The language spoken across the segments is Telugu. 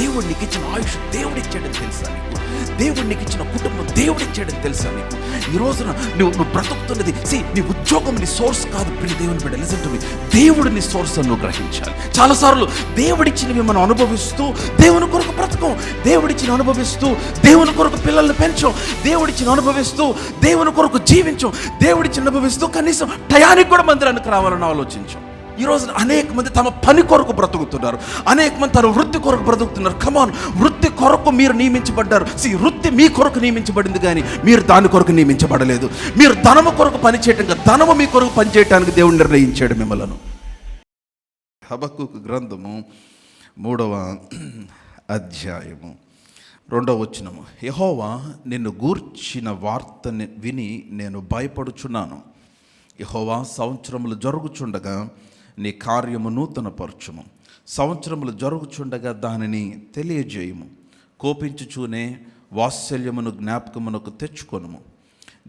దేవుడు నీకు ఇచ్చిన ఆయుష్ దేవుడిచ్చాడని తెలుసా నీకు? దేవుడు నీకు ఇచ్చిన కుటుంబం దేవుడిచ్చాడని తెలుసా నీకు? ఈ రోజున నువ్వు బ్రతుకుతున్నది నీ ఉద్యోగం నీ సోర్స్ కాదు. ప్రియ దేవుని బిడ్డ, లిసన్ టు మీ. దేవుడు నీ సోర్స్ అని నువ్వు గ్రహించాలి. చాలాసార్లు దేవుడిచ్చినవి మనం అనుభవిస్తూ దేవుని కొరకు బ్రతకం, దేవుడిచ్చిన అనుభవిస్తూ దేవుని కొరకు పిల్లల్ని పెంచం, దేవుడిచ్చిన అనుభవిస్తూ దేవుని కొరకు జీవించం, దేవుడిచ్చిన అనుభవిస్తూ కనీసం టయానికి కూడా మందిరానికి రావాలని ఆలోచించాం. ఈ రోజున అనేక మంది తమ పని కొరకు బ్రతుకుతున్నారు, అనేక మంది తన వృత్తి కొరకు బ్రతుకుతున్నారు. కమాన్, వృత్తి కొరకు మీరు నియమించబడ్డారు. వృత్తి మీ కొరకు నియమించబడింది, కానీ మీరు దాని కొరకు నియమించబడలేదు. మీరు ధనము కొరకు పనిచేయటంగా ధనము మీ కొరకు పనిచేయటానికి దేవుడు నిర్ణయించాడు మిమ్మలను. హబక్కూకు గ్రంథము 3వ అధ్యాయము 2వ వచనము. యెహోవా నిన్ను గూర్చిన వార్తని విని నేను భయపడుచున్నాను. యెహోవా సంవత్సరములు జరుగుచుండగా నీ కార్యము నూతనపరచుము, సంవత్సరములు జరుగుచుండగా దానిని తెలియజేయము. కోపించుచూనే వాత్సల్యమును జ్ఞాపకమునకు తెచ్చుకొనుము.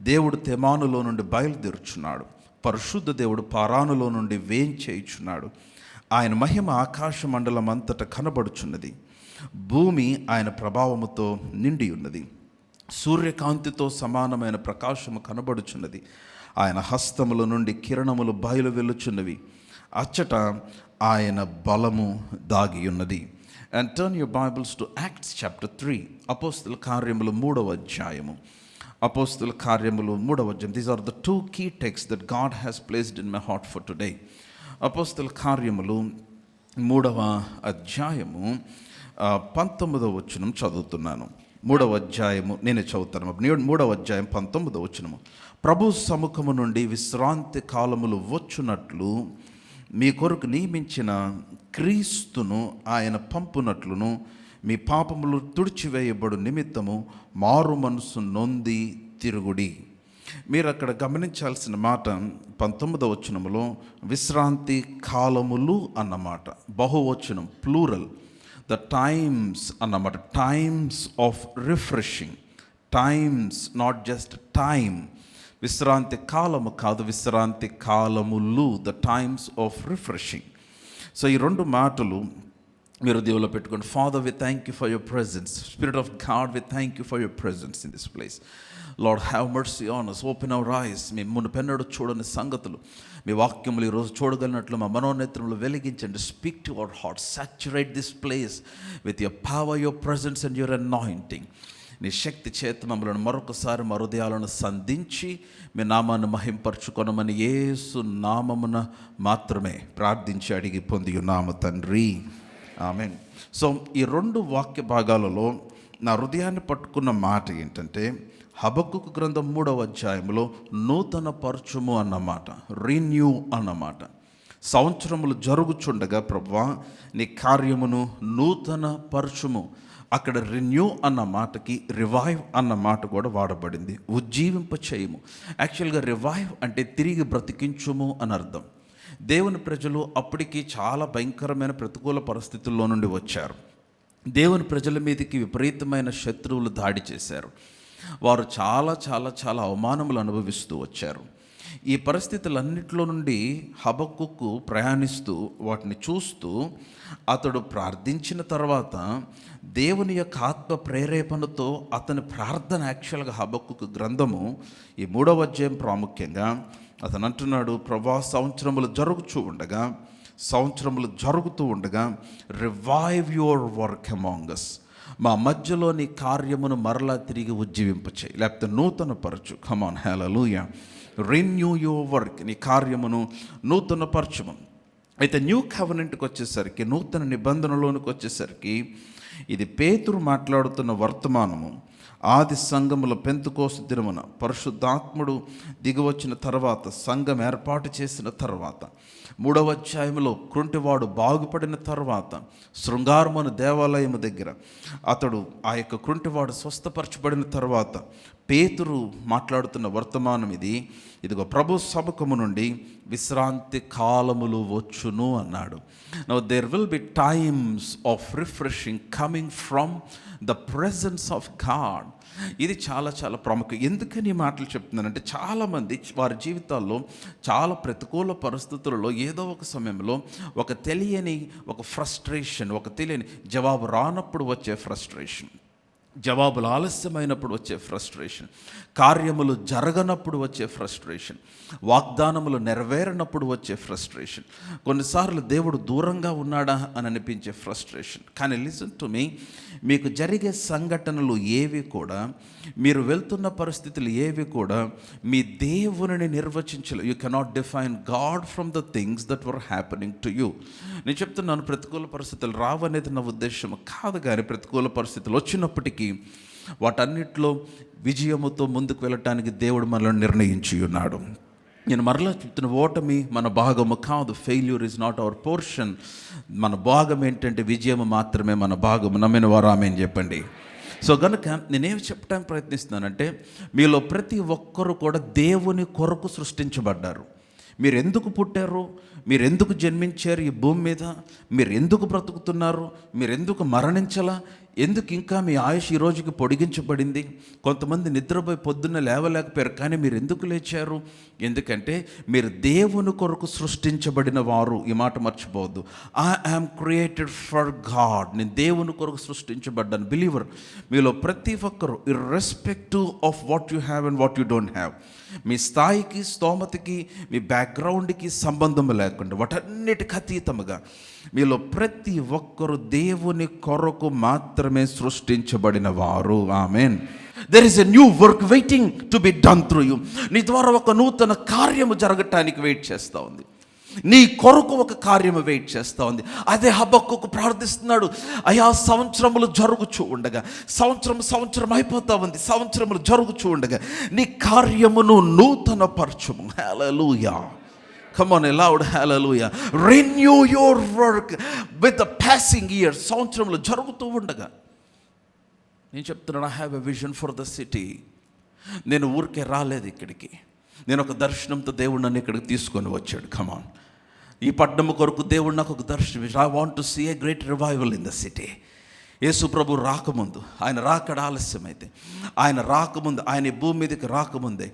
దేవుడు తెమానులో నుండి బయలుదేరుచున్నాడు, పరిశుద్ధ దేవుడు పారానులో నుండి వేంచేయుచున్నాడు. ఆయన మహిమ ఆకాశ మండలం అంతటా కనబడుచున్నది. భూమి ఆయన ప్రభావముతో నిండి ఉన్నది. సూర్యకాంతితో సమానమైన ప్రకాశము కనబడుచున్నది. ఆయన హస్తముల నుండి కిరణములు బయలు వెలుచున్నవి. అచ్చట ఆయన బలము దాగి ఉన్నది. And turn your Bibles to Acts chapter 3. అపోస్తల కార్యములు 3వ అధ్యాయము. అపోస్తల కార్యములు 3వ అధ్యాయం. These are the 2 key texts that God has placed in my heart for today. అపోస్తల కార్యములు 3వ అధ్యాయము 19వ వచనం చదువుతున్నాను. 3వ అధ్యాయము నేనే చదువుతాను. 3వ అధ్యాయం 19వ వచనము. ప్రభు సముఖము నుండి విశ్రాంతి కాలములు వచ్చునట్లు మీ కొరకు నియమించిన క్రీస్తును ఆయన పంపునట్లును మీ పాపములు తుడిచివేయబడు నిమిత్తము మారు మనసు నొంది తిరుగుడి. మీరు అక్కడ గమనించాల్సిన మాట 19వ వచనములో విశ్రాంతి కాలములు అన్నమాట బహువచనం, ప్లూరల్. ద టైమ్స్ అన్నమాట, times of refreshing, times, not just time. విశ్రాంతి కాలము కాదు, విశ్రాంతి కాలములు, the times of refreshing. So ఈ 2 మాటలు మీరు దేవులో పెట్టుకోండి. Father, we thank you for your presence. Spirit of God, we thank you for your presence in this place. Lord, have mercy on us. Open our eyes. మీ మునుపెన్నడూ చూడని సంగతులు మీ వాక్యములు ఈరోజు చూడగలిగినట్లు మా మనోనేత్రములు వెలిగించండి. Speak to our heart. Saturate this place with your power, your presence and your anointing. నీ శక్తి చేత మమ్మలను మరొకసారి మా హృదయాలను సంధించి మీ నామాన్ని మహింపరచుకొనమని యేసు నామమున మాత్రమే ప్రార్థించి అడిగి పొంది ఉన్నాము తండ్రి, ఆమేన్. సో ఈ 2 వాక్య భాగాలలో నా హృదయాన్ని పట్టుకున్న మాట ఏంటంటే, హబక్కూకు గ్రంథం 3వ అధ్యాయంలో నూతన పరచుము అన్నమాట, రీన్యూ అన్నమాట. సంవత్సరములు జరుగుచుండగా ప్రభువా నీ కార్యమును నూతన పరచుము. అక్కడ రెన్యూ అన్న మాటకి రివైవ్ అన్న మాట కూడా వాడబడింది, ఉజ్జీవింప చేయము. యాక్చువల్గా రివైవ్ అంటే తిరిగి బ్రతికించుము అని అర్థం. దేవుని ప్రజలు అప్పటికి చాలా భయంకరమైన ప్రతికూల పరిస్థితుల్లో నుండి వచ్చారు. దేవుని ప్రజల మీదకి విపరీతమైన శత్రువులు దాడి చేశారు. వారు చాలా చాలా చాలా అవమానములు అనుభవిస్తూ వచ్చారు. ఈ పరిస్థితులన్నింటిలో నుండి హబక్కూకు ప్రయాణిస్తూ వాటిని చూస్తూ అతడు ప్రార్థించిన తర్వాత దేవుని యొక్క ఆత్మ ప్రేరేపణతో అతని ప్రార్థన, యాక్చువల్గా హబక్కూకు గ్రంథము ఈ 3వ అధ్యాయం ప్రాముఖ్యంగా అతను అంటున్నాడు, ప్రభా సంవత్సరములు జరుగుతూ ఉండగా revive your work among us. మా మధ్యలో నీ కార్యమును మరలా తిరిగి ఉజ్జీవింపచేయి, లేకపోతే నూతన పరచు. Come on, hallelujah. Renew your work, నీ కార్యమును నూతన పరచుము. అయితే న్యూ కవెనెంట్కి వచ్చేసరికి, నూతన నిబంధనలోనికి వచ్చేసరికి, ఇది పేతురు మాట్లాడుతున్న వర్తమానము. ఆది సంఘముల పెంతెకోస్తు దినమున పరిశుద్ధాత్ముడు దిగివచ్చిన తర్వాత, సంఘం ఏర్పాటు చేసిన తర్వాత, 3వ అధ్యాయంలో కృంటివాడు బాగుపడిన తర్వాత, శృంగారమున దేవాలయము దగ్గర అతడు ఆ యొక్క కృంటివాడు స్వస్థపరచబడిన తర్వాత పేతురు మాట్లాడుతున్న వర్తమానం ఇది. ఇదిగో ప్రభు సముఖము నుండి విశ్రాంతి కాలములు వచ్చును అన్నాడు. Now there will be times of refreshing coming from the presence of God. ఇది చాలా చాలా ప్రాముఖ్యం. ఎందుకని ఈ మాటలు చెప్తున్నానంటే, చాలామంది వారి జీవితాల్లో చాలా ప్రతికూల పరిస్థితులలో ఏదో ఒక సమయంలో ఒక తెలియని ఒక ఫ్రస్ట్రేషన్, ఒక తెలియని జవాబు రానప్పుడు వచ్చే ఫ్రస్ట్రేషన్, జవాబులు ఆలస్యమైనప్పుడు వచ్చే ఫ్రస్ట్రేషన్, కార్యములు జరగనప్పుడు వచ్చే ఫ్రస్ట్రేషన్, వాగ్దానములు నెరవేరనప్పుడు వచ్చే ఫ్రస్ట్రేషన్, కొన్నిసార్లు దేవుడు దూరంగా ఉన్నాడా అని అనిపించే ఫ్రస్ట్రేషన్. కానీ లిసన్ టు మీ, మీకు జరిగే సంఘటనలు ఏవి కూడా, మీరు వెళ్తున్న పరిస్థితులు ఏవి కూడా మీ దేవునిని నిర్వచించలేదు. You cannot define God from the things that were happening to you. నేను చెప్తున్నాను, ప్రతికూల పరిస్థితులు రావనేది నా ఉద్దేశం కాదు, కానీ ప్రతికూల పరిస్థితులు వచ్చినప్పటికీ వాటన్నిటిలో విజయముతో ముందుకు వెళ్ళటానికి దేవుడు మనల్ని నిర్ణయించి ఉన్నాడు. నేను మరలా చెప్తున్న, ఓటమి మన భాగము కాదు. Failure is not our portion. మన భాగం ఏంటంటే విజయము మాత్రమే మన భాగము. నమ్మిన వారు ఆమేన్ చెప్పండి. సో కనుక నేనేమి చెప్పడానికి ప్రయత్నిస్తున్నానంటే, మీలో ప్రతి ఒక్కరు కూడా దేవుని కొరకు సృష్టించబడ్డారు. మీరు ఎందుకు పుట్టారు, మీరు ఎందుకు జన్మించారు ఈ భూమి మీద, మీరు ఎందుకు బ్రతుకుతున్నారు, మీరు ఎందుకు మరణించలా, ఎందుకు ఇంకా మీ ఆయుష్ ఈ రోజుకి పొడిగించబడింది. కొంతమంది నిద్రపోయి పొద్దున్న లేవలేకపోయారు, కానీ మీరు ఎందుకు లేచారు? ఎందుకంటే మీరు దేవుని కొరకు సృష్టించబడిన వారు. ఈ మాట మర్చిపోవద్దు. I am created for God. నేను దేవుని కొరకు సృష్టించబడ్డాను. బిలీవర్, మీలో ప్రతి ఒక్కరు irrespective of what you have and what you don't have, మీ స్థాయికి, స్తోమతకి, మీ బ్యాక్గ్రౌండ్కి సంబంధం లేకుండా, వాటన్నిటికి అతీతముగా మీలో ప్రతి ఒక్కరు దేవుని కొరకు మాత్రమే సృష్టించబడిన వారు. Amen. There is a new work waiting to be done through you. నీ ద్వారా ఒక నూతన కార్యము జరగటానికి వెయిట్ చేస్తూ ఉంది. నీ కొరకు ఒక కార్యము వెయిట్ చేస్తూ ఉంది. అదే హబక్కూకు ప్రార్థిస్తున్నాడు. అయా, సంవత్సరములు జరుగుచూ ఉండగా, సంవత్సరం అయిపోతా ఉంది, సంవత్సరములు జరుగుచూ ఉండగా నీ కార్యమును నూతన పరచుము. హల్లెలూయా. Come on, loud hallelujah. Renew your work with the passing years. సంవత్సరంలో జరుగుతూ ఉండగా నేను చెప్తున్నాను, I have a vision for the city. నేను ఊరికే రాలేదు ఇక్కడికి. నేను ఒక దర్శనంతో దేవుడు నన్ను ఇక్కడికి తీసుకొని వచ్చాడు. Come on. ఈ పట్టణం కొరకు దేవుడు నాకు ఒక దర్శనం. I want to see a great revival in the city. యేసు ప్రభు రాకముందు, ఆయన రాకడ ఆలస్యమైతే, ఆయన రాకముందు, ఆయన ఈ భూమి మీదకి రాకముందే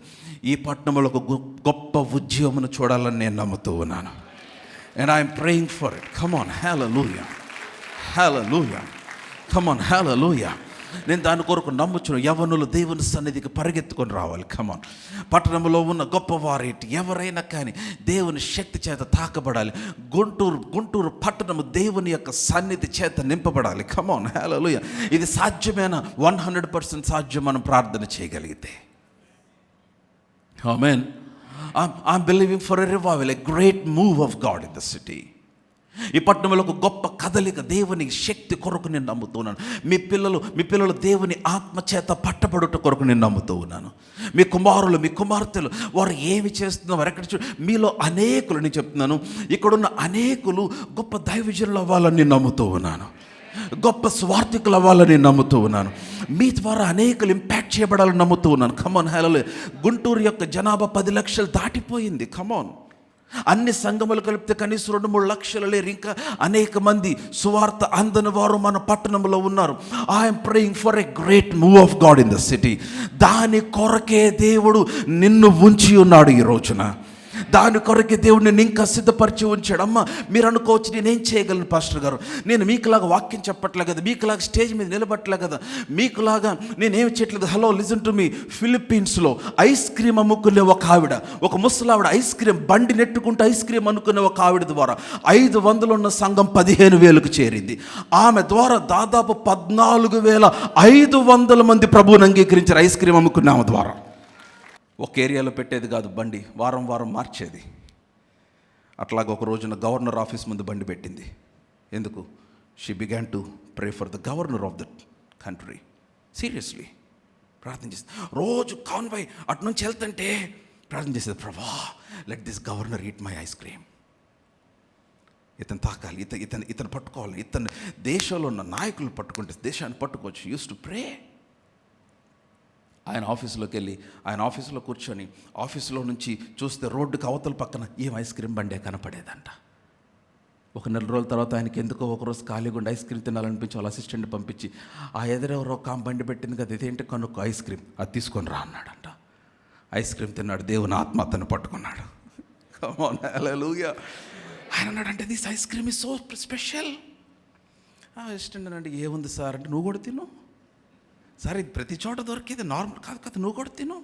ఈ పట్టణంలో ఒక గొప్ప ఉద్యమను చూడాలని నేను నమ్ముతూ ఉన్నాను. And I'm praying for it. Come on, hallelujah, hallelujah, come on, hallelujah. నేను దాని కొరకు నమ్ముచును. యవ్వనులు దేవుని సన్నిధికి పరిగెత్తుకొని రావాలి. కమాన్. పట్టణంలో ఉన్న గొప్పవారేంటి, ఎవరైనా కానీ దేవుని శక్తి చేత తాకబడాలి. గుంటూరు పట్టణము దేవుని యొక్క సన్నిధి చేత నింపబడాలి. కమాన్, హల్లెలూయా. ఇది సాధ్యమైన 100% సాధ్యం మనం ప్రార్థన చేయగలిగితే. ఆమేన్. I'm believing for a revival, a great move of God in the city. ఈ పట్టణంలో ఒక గొప్ప కదలిక, దేవుని శక్తి కొరకు నేను నమ్ముతున్నాను. మీ పిల్లలు దేవుని ఆత్మచేత పట్టబడుట కొరకు నేను నమ్ముతూ ఉన్నాను. మీ కుమారులు, మీ కుమార్తెలు, వారు ఏమి చేస్తున్నారు, వారు ఎక్కడ మీలో అనేకులు, నేను చెప్తున్నాను, ఇక్కడున్న అనేకులు గొప్ప దైవజనులు అవ్వాలని నేను నమ్ముతూ ఉన్నాను. గొప్ప స్వార్థికులు అవ్వాలని నమ్ముతూ ఉన్నాను. మీ ద్వారా అనేకులు ఇంపాక్ట్ చేయబడాలని నమ్ముతూ ఉన్నాను. కమాన్, హల్లెలూయా. గుంటూరు యొక్క జనాభా 10 లక్షలు దాటిపోయింది. కమాన్. అన్ని సంఘములు కలిపితే కనీసం 2-3 లక్షలు లేరు. ఇంకా అనేక మంది సువార్త అందని వారు మన పట్టణంలో ఉన్నారు. I'm praying for a great move of God in the city. దాని కొరకే దేవుడు నిన్ను ఉంచి ఉన్నాడు ఈ రోజున. దాని కొరకే దేవుడు నేను ఇంకా సిద్ధపరిచి ఉంచాడు. అమ్మ, మీరు అనుకోవచ్చు, నేనేం చేయగలను పాస్టర్ గారు, నేను మీకులాగా వాక్యం చెప్పట్లే కదా, మీకులాగా స్టేజ్ మీద నిలబట్టలే కదా, మీకులాగా నేనేమి చేయట్లేదు. Hello, listen to me. ఫిలిప్పీన్స్లో ఐస్ క్రీమ్ అమ్ముకునే ఒక ఆవిడ, ఒక ముసలావిడ, ఐస్ క్రీమ్ బండి నెట్టుకుంటూ ఐస్ క్రీమ్ అనుకునే ఒక ఆవిడ ద్వారా 500 ఉన్న సంఘం 15,000కు చేరింది. ఆమె ద్వారా దాదాపు 14,500 మంది ప్రభువుని అంగీకరించారు. ఐస్ క్రీమ్ అమ్ముకునే ఆమె ద్వారా. ఒక ఏరియాలో పెట్టేది కాదు బండి, వారం మార్చేది. అట్లాగా ఒక రోజున గవర్నర్ ఆఫీస్ ముందు బండి పెట్టింది. ఎందుకు? She began to pray for the governor of the country. Seriously ప్రార్థన చేస్తుంది. రోజు కాన్వాయ్ అటు నుంచి వెళ్తుంటే ప్రార్థన చేసేది, ప్రభా, let this governor eat my eyes cream. ఇతను తాకాలి, ఇతను పట్టుకోవాలి, ఇతను దేశంలో ఉన్న నాయకులు పట్టుకుంటే దేశాన్ని పట్టుకోవచ్చు. Use to pray. ఆయన ఆఫీసులోకి వెళ్ళి ఆయన ఆఫీసులో కూర్చొని ఆఫీసులో నుంచి చూస్తే రోడ్డుకి అవతల పక్కన ఏం ఐస్ క్రీమ్ బండే కనపడేదంట. ఒక నెల రోజుల తర్వాత ఆయనకి ఎందుకో ఒకరోజు ఖాళీగా ఉండి ఐస్ క్రీమ్ తినాలనిపించి వాళ్ళ అసిస్టెంట్ పంపించి, ఆ ఎదురెవరో ఒక బండి పెట్టింది కదా, ఇదేంటి కనుక్కో ఐస్ క్రీమ్, అది తీసుకొని రా అన్నాడంట. ఐస్ క్రీమ్ తిన్నాడు, దేవుని ఆత్మ అతను పట్టుకున్నాడు. కమ్ ఆన్, హల్లెలూయా. ఆయన అన్నాడంటే this ice cream is so special. Assistant అంటే ఏముంది సార్ అంటే, నువ్వు కూడా తిను సార్, ఇది ప్రతి చోట దొరికేది, నార్మల్ కాదు కదా, నువ్వు కూడా తిను.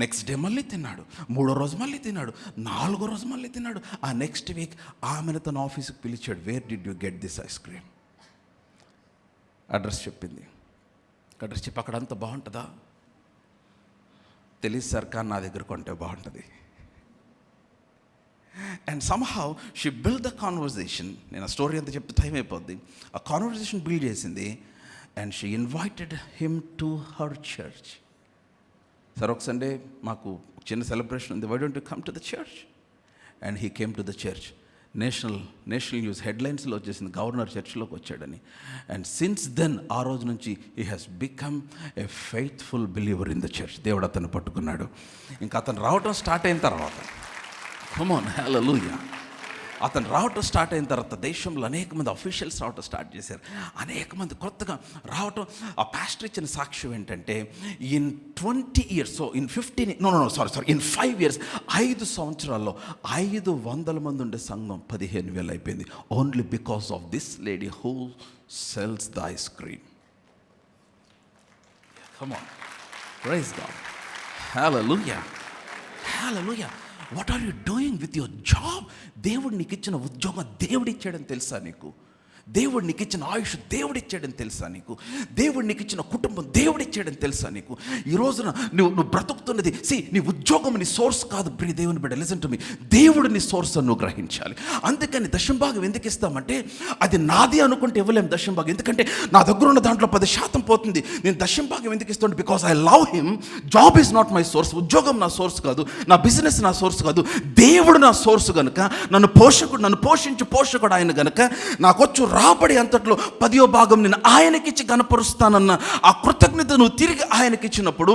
నెక్స్ట్ డే మళ్ళీ తిన్నాడు, 3వ రోజు మళ్ళీ తిన్నాడు, 4వ రోజు మళ్ళీ తిన్నాడు. ఆ నెక్స్ట్ వీక్ ఆమెను తన ఆఫీస్కి పిలిచాడు. Where did you get this ice cream? Address చెప్పింది. అడ్రస్ చెప్పి, అక్కడ అంతా బాగుంటుందా? తెలియదు సార్, కానీ నా దగ్గర కొంటే బాగుంటుంది. And somehow she build the conversation. నేను ఆ స్టోరీ అంతా చెప్తే టైం అయిపోద్ది. ఆ కాన్వర్జేషన్ బిల్డ్ చేసింది. And she invited him to her church. Sir, ఒక సండే మాకు చిన్న సెలబ్రేషన్ ఉంది, why don't you come to the church? And he came to the church. National news హెడ్లైన్స్లో వచ్చేసింది, గవర్నర్ చర్చ్లోకి వచ్చాడని. అండ్ సిన్స్ దెన్, ఆ రోజు నుంచి he has become a faithful believer in the church. దేవుడు అతను పట్టుకున్నాడు. ఇంకా అతను రావటం స్టార్ట్ అయిన తర్వాత, కమ్ ఆన్, హల్లెలూయా, అతను రావటం స్టార్ట్ అయిన తర్వాత దేశంలో అనేక మంది అఫీషియల్స్ రావటం స్టార్ట్ చేశారు. అనేక మంది కొత్తగా రావటం. ఆ పాస్టర్ ఇచ్చిన సాక్ష్యం ఏంటంటే, in 20 years, so in 5 years, 5 సంవత్సరాల్లో 500 మంది ఉండే సంఘం 15,000 అయిపోయింది. Only because of this lady who sells the ice cream. Come on, praise God, hallelujah, hallelujah. What are you doing with your job? దేవుడు నీకు ఇచ్చిన ఉద్యోగం దేవుడు ఇచ్చాడని తెలుసా నీకు? దేవుడు నీకు ఇచ్చిన ఆయుష్ దేవుడు ఇచ్చాడని తెలుసా నీకు? దేవుడు నీకు ఇచ్చిన కుటుంబం దేవుడు ఇచ్చాడని తెలుసా నీకు? ఈ రోజున నువ్వు బ్రతుకుతున్నది, నీ ఉద్యోగం నీ సోర్స్ కాదు ప్రియ దేవుని బిడ్డ, లిసన్ టు మీ. దేవుడు నీ సోర్స్ అని నువ్వు గ్రహించాలి. అందుకని దశంభాగం ఎందుకు ఇస్తామంటే, అది నాది అనుకుంటే ఇవ్వలేము దశంభాగం. ఎందుకంటే నా దగ్గర ఉన్న దాంట్లో 10% పోతుంది. నేను దశంభాగం ఎందుకు ఇస్తాను? Because I love him. Job is not my source. ఉద్యోగం నా సోర్స్ కాదు, నా బిజినెస్ నా సోర్స్ కాదు. దేవుడు నా సోర్స్ కనుక, నన్ను పోషించు పోషకుడు ఆయన కనుక, నాకొచ్చు రాబడి అంతట్లో 10వ భాగం నేను ఆయనకిచ్చి కనపరుస్తానన్న ఆ కృతజ్ఞత నువ్వు తిరిగి ఆయనకిచ్చినప్పుడు,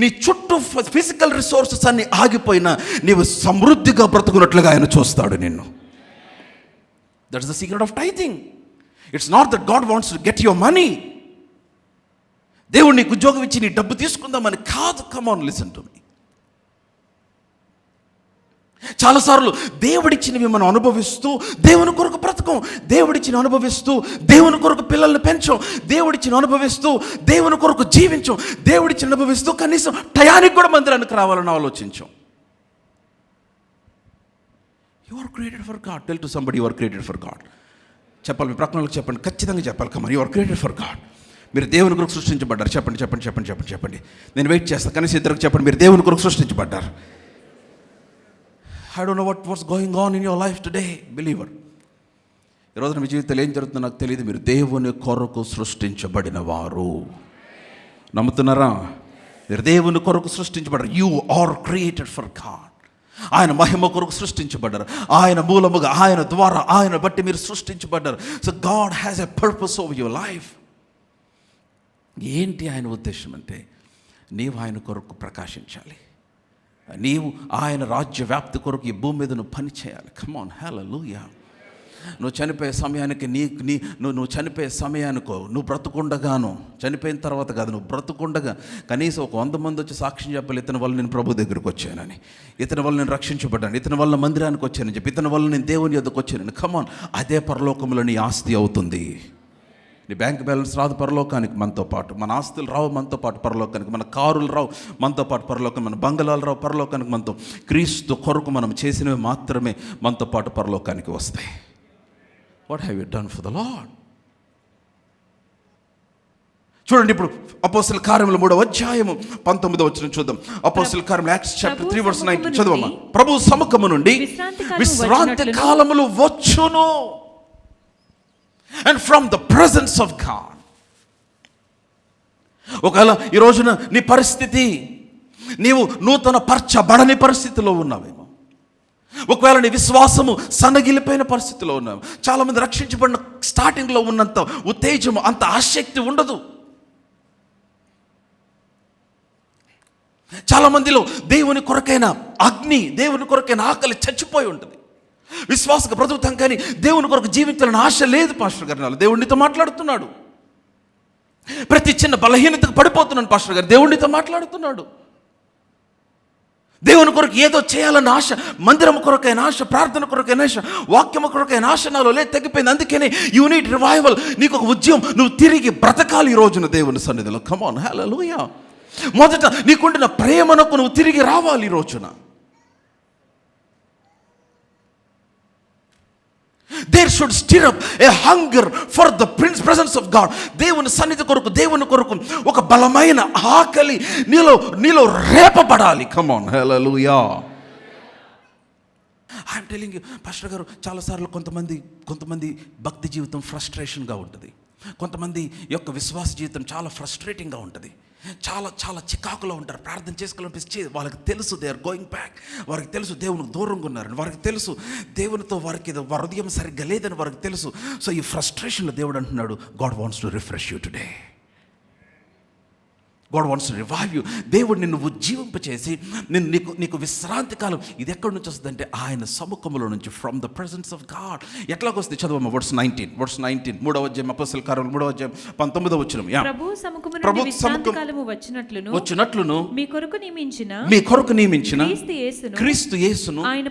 నీ చుట్టూ ఫిజికల్ రిసోర్సెస్ అన్ని ఆగిపోయినా నీవు సమృద్ధిగా బ్రతుకున్నట్లుగా ఆయన చూస్తాడు నిన్ను. That's the secret of tithing. It's not that God wants to get your money. దేవుడు నీకు ఉద్యోగం ఇచ్చి నీ డబ్బు తీసుకుందామని కాదు. కమ్ ఆన్, లిసన్ టు మీ. చాలాసార్లు దేవుడిచ్చినవి మనం అనుభవిస్తూ దేవుని కొరకు బ్రతకం. దేవుడిచ్చిన అనుభవిస్తూ దేవుని కొరకు పిల్లల్ని పెంచం. దేవుడిచ్చిన అనుభవిస్తూ దేవుని కొరకు జీవించం. దేవుడిచ్చిన అనుభవిస్తూ కనీసం టయానికి కూడా మందిరానికి రావాలని ఆలోచించం. You are created for God. Tell to somebody you are created for God. చెప్పాలి, మీ ప్రక్కన వాళ్ళకి చెప్పండి, ఖచ్చితంగా చెప్పాలి. Come on, you are created for God. మీరు దేవుని కొరకు సృష్టించబడ్డారు. చెప్పండి చెప్పండి చెప్పండి చెప్పండి చెప్పండి. నేను వెయిట్ చేస్తాను. కనీసం ఇద్దరికి చెప్పండి, మీరు దేవుని కొరకు సృష్టించబడ్డారు. I don't know what's going on in your life today, believer. ఈ రోజున మీ జీవితంలో ఏం జరుగుతుందో నాకు తెలియదు. మీరు దేవుని కొరకు సృష్టించబడిన వారు. నమ్ముతున్నారా? మీరు దేవుని కొరకు సృష్టించబడ్డారు. You are created for God. ఆయన మహిమ కొరకు సృష్టించబడ్డారు. ఆయన మూలముగా, ఆయన ద్వారా, ఆయన బట్టి మీరు సృష్టించబడ్డారు. So God has a purpose over your life. ఏంటి ఆయన ఉద్దేశం అంటే, నీవు ఆయన కొరకు ప్రకాశించాలి. నీవు ఆయన రాజ్య వ్యాప్తి కొరకు ఈ భూమి మీద నువ్వు పని చేయాలి. కమ్ ఆన్, హల్లెలూయా. నువ్వు చనిపోయే సమయానికి నువ్వు చనిపోయే సమయానికో, నువ్వు బ్రతుకుండగాను, చనిపోయిన తర్వాత కాదు, నువ్వు బ్రతుకుండగా కనీసం ఒక 100 మంది వచ్చి సాక్ష్యం చెప్పాలి, ఇతని వల్ల నేను ప్రభు దగ్గరికి వచ్చానని, ఇతని వల్ల నేను రక్షించబడ్డాను, ఇతని వల్ల మందిరానికి వచ్చానని చెప్పి, ఇతని వల్ల నేను దేవుని యొద్దకు వచ్చానని. కమ్ ఆన్, అదే పరలోకంలో నీ ఆస్తి అవుతుంది. నీ బ్యాంక్ బ్యాలెన్స్ రాదు పరలోకానికి మనతో పాటు, మన ఆస్తులు రావు మనతో పాటు పరలోకానికి, మన కారులు రావు మనతో పాటు పరలోకం, మన బంగళాలు రావు పరలోకానికి మనతో. క్రీస్తు కొరకు మనం చేసినవి మాత్రమే మనతో పాటు పరలోకానికి వస్తాయి. What have you done for the lord? చూడండి, ఇప్పుడు అపోస్తల కార్యములు 3వ అధ్యాయము 19వ వచనం చూద్దాం. అపోస్తల కార్యములు యాక్ట్స్ చాప్టర్ 3 verse 19 చదవమ్మా. ప్రభు సముఖము నుండి విశ్రాంతి కాలములు వచ్చును. And from the presence of God. ఒకవేళ ఈ రోజున నీ పరిస్థితి, నీవు నూతన పరచబడని పరిస్థితిలో ఉన్నావేమో. ఒకవేళ నీ విశ్వాసము సన్నగిలిపోయిన పరిస్థితిలో ఉన్నావు. చాలామంది రక్షించబడిన స్టార్టింగ్లో ఉన్నంత ఉత్తేజము, అంత ఆసక్తి ఉండదు. చాలామందిలో దేవుని కొరకైన అగ్ని, దేవుని కొరకైన ఆకలి చచ్చిపోయి ఉంటుంది. విశ్వాసంగా బ్రతుకుతాం కానీ దేవుని కొరకు జీవించాలని ఆశ లేదు పాస్టర్ గారు. నాలో దేవుడితో మాట్లాడుతున్నాడు. ప్రతి చిన్న బలహీనతకు పడిపోతున్నాను పాస్టర్ గారు. దేవుడితో మాట్లాడుతున్నాడు. దేవుని కొరకు ఏదో చేయాలన్న ఆశ, మందిరం కొరకైన ఆశ, ప్రార్థన కొరకైన ఆశ, వాక్యము కొరకైన ఆశ నాలో తగ్గిపోయింది. అందుకనే యూ నీడ్ రివైవల్. నీకు ఒక ఉద్యమం, నువ్వు తిరిగి బ్రతకాలి ఈ రోజున దేవుని సన్నిధిలో. కమ్ ఆన్, హల్లెలూయా. మొదట నీకుండిన ప్రేమనకు నువ్వు తిరిగి రావాలి ఈ రోజున. There should stir up a hunger for the presence of God. దేవుని సన్నిధి కొరకు, దేవుని కొరకు ఒక బలమైన ఆకలి నీలో రేపబడాలి. Come on, hallelujah. I'm telling you pastor గారు, చాలాసార్లు కొంతమంది భక్తి జీవితం ఫ్రస్ట్రేషన్గా ఉంటుంది. కొంతమంది యొక్క విశ్వాస జీవితం చాలా ఫ్రస్ట్రేటింగ్గా ఉంటుంది. చాలా చికాకులో ఉంటారు. ప్రార్థన చేసుకోవాలనిపించి వాళ్ళకి తెలుసు దే ఆర్ గోయింగ్ బ్యాక్. వారికి తెలుసు దేవునికి దూరంగా ఉన్నారని. వారికి తెలుసు దేవునితో వారికి వారి హృదయం సరిగ్గా లేదని వారికి తెలుసు. సో ఈ ఫ్రస్ట్రేషన్లో దేవుడు అంటున్నాడు, God wants to refresh you today. God wants to revive you. దేవుడు నిన్ను ఉజ్జీవింపచేసి నీకు విశ్రాంతి కాలం ఇది ఎక్కడి నుంచి వస్తుందంటే ఆయన సముఖములో నుంచి, from the presence of God. ఎట్లాగొస్తుంది చదవమ్మ. వర్స్ 19 3వ అధ్యాయం అపోస్తలుల కార్యములు 3వ అధ్యాయం 19వ వచనం. ప్రభు సముఖము వచ్చినట్లును మీ కొరకు నియమించిన క్రీస్తు యేసును ఆయన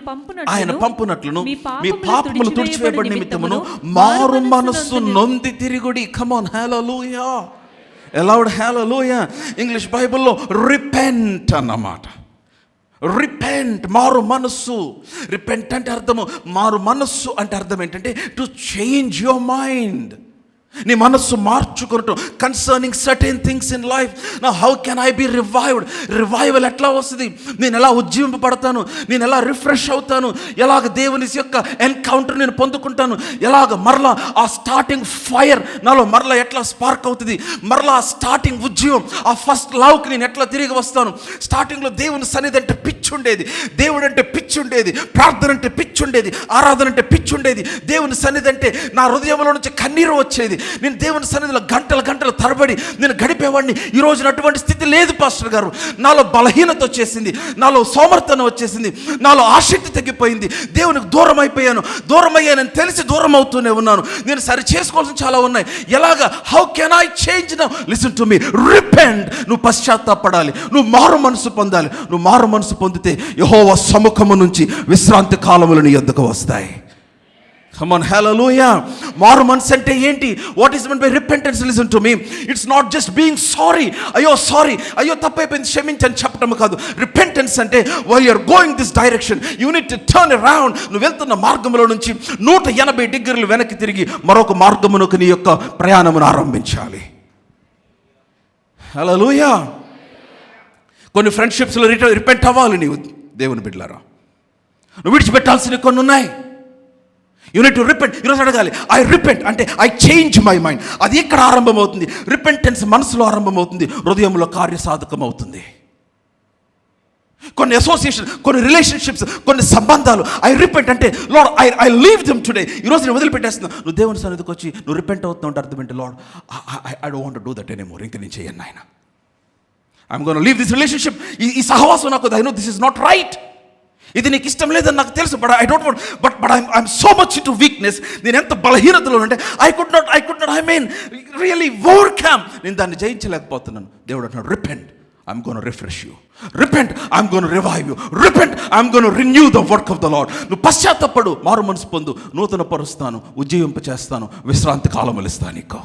పంపునట్లును మీ పాపములు తుడిచివేయబడిన నిమిత్తమును మారు మనస్సు నొంది తిరుగుడి. Come on, hallelujah. Aloud hallelujah. English బైబిల్లో రిపెంట్ అన్నమాట. రిపెంట్, మారు మనస్సు. రిపెంట్ అంటే అర్థము, మారు మనస్సు అంటే అర్థం ఏంటంటే టు చేంజ్ యువర్ మైండ్. నీ మనస్సు మార్చుకోవటం concerning certain things in life. నా how can I be revived? Revival ఎట్లా వస్తుంది? నేను ఎలా ఉజ్జీవింపబడతాను? నేను ఎలా రిఫ్రెష్ అవుతాను? ఎలాగ దేవుని యొక్క ఎన్కౌంటర్ నేను పొందుకుంటాను? ఎలాగ మరలా ఆ స్టార్టింగ్ ఫైర్ నాలో మరలా ఎట్లా స్పార్క్ అవుతుంది? మరలా ఆ స్టార్టింగ్ ఉద్యమం, ఆ ఫస్ట్ లవ్కి నేను ఎట్లా తిరిగి వస్తాను? స్టార్టింగ్లో దేవుని సన్నిధి అంటే పిచ్చి ఉండేది, దేవుడు అంటే పిచ్చి ఉండేది, ప్రార్థన అంటే పిచ్చి ఉండేది, ఆరాధన అంటే పిచ్చి ఉండేది. దేవుని సన్నిధి అంటే నా హృదయంలో నుంచి కన్నీరు వచ్చేది. నేను దేవుని సన్నిధిలో గంటల తరబడి నేను గడిపేవాడిని. ఈ రోజున అటువంటి స్థితి లేదు పాస్టర్ గారు. నాలో బలహీనత వచ్చేసింది, నాలో సోమర్థన వచ్చేసింది, నాలో ఆసక్తి తగ్గిపోయింది. దేవునికి దూరం అయ్యానని తెలిసి దూరం అవుతూనే ఉన్నాను. నేను సరి చేసుకోవాల్సిన చాలా ఉన్నాయి. ఎలాగా? How can I change now? Listen to me, repent. నువ్వు పశ్చాత్తాపడాలి, నువ్వు మారు మనసు పొందాలి. నువ్వు మారు మనసు పొందితే యెహోవా సముఖము నుంచి విశ్రాంతి కాలములు నీ యొద్దకు వస్తాయి. Come on, hallelujah. మారు మనసు అంటే ఏంటి? What is mean by repentance? Listen to me, it's not just being sorry. అయ్యో తప్పైపోయింది క్షమించని చెప్పడం కాదు. రిపెంటెన్స్ అంటే while you are going this direction you need to turn around. నువ్వు వెళ్తున్న మార్గంలో నుంచి 180 డిగ్రీలు వెనక్కి తిరిగి మరొక మార్గమునకు నీ యొక్క ప్రయాణమును ఆరంభించాలి. హల్లెలూయా. కొన్ని ఫ్రెండ్షిప్స్లో రిపెంట్ అవ్వాలి నీవు దేవుని బిడ్డలారా. నువ్వు విడిచిపెట్టాల్సినవి కొన్ని ఉన్నాయి. You need to repent. ఈరోజు అడగాలి, ఐ రిపెంట్ అంటే ఐ చేంజ్ మై మైండ్. అది ఇక్కడ ఆరంభమవుతుంది. రిపెంటెన్స్ మనసులో ఆరంభమవుతుంది, హృదయంలో కార్యసాధకం అవుతుంది. కొన్ని అసోసియేషన్, కొన్ని రిలేషన్షిప్స్, కొన్ని సంబంధాలు ఐ రిపెంట్ అంటే lord I leave them today. ఈరోజు నేను వదిలిపెట్టేస్తున్నా. నువ్వు దేవుని సన్నిధికి వచ్చి నువ్వు రిపెంట్ అవుతున్నావు అంటే అర్థం ఏంటి? Lord I don't want to do that anymore. ఇంక నేను చేయను నాయన. I'm gonna leave this relationship. ఈ సహవాసం నాకు, I know this is not right. ఇది నీకు ఇష్టం లేదని నాకు తెలుసు. But I don't want, but I'm so much into weakness. నేను ఎంత బలహీనతలో అంటే I could not I mean really overcome. నేను దాన్ని జయించలేకపోతున్నాను. దేవుడు అంటున్నాడు, repent, I'm gonna refresh you. Repent, I'm gonna revive you. Repent, I'm gonna renew the work of the lord. నువ్వు పశ్చాత్తపడు, మారు మనసు పొందు, నూతన పరుస్తాను, ఉజ్జీవింప చేస్తాను, విశ్రాంతి కాలములు ఇస్తాను నీకు.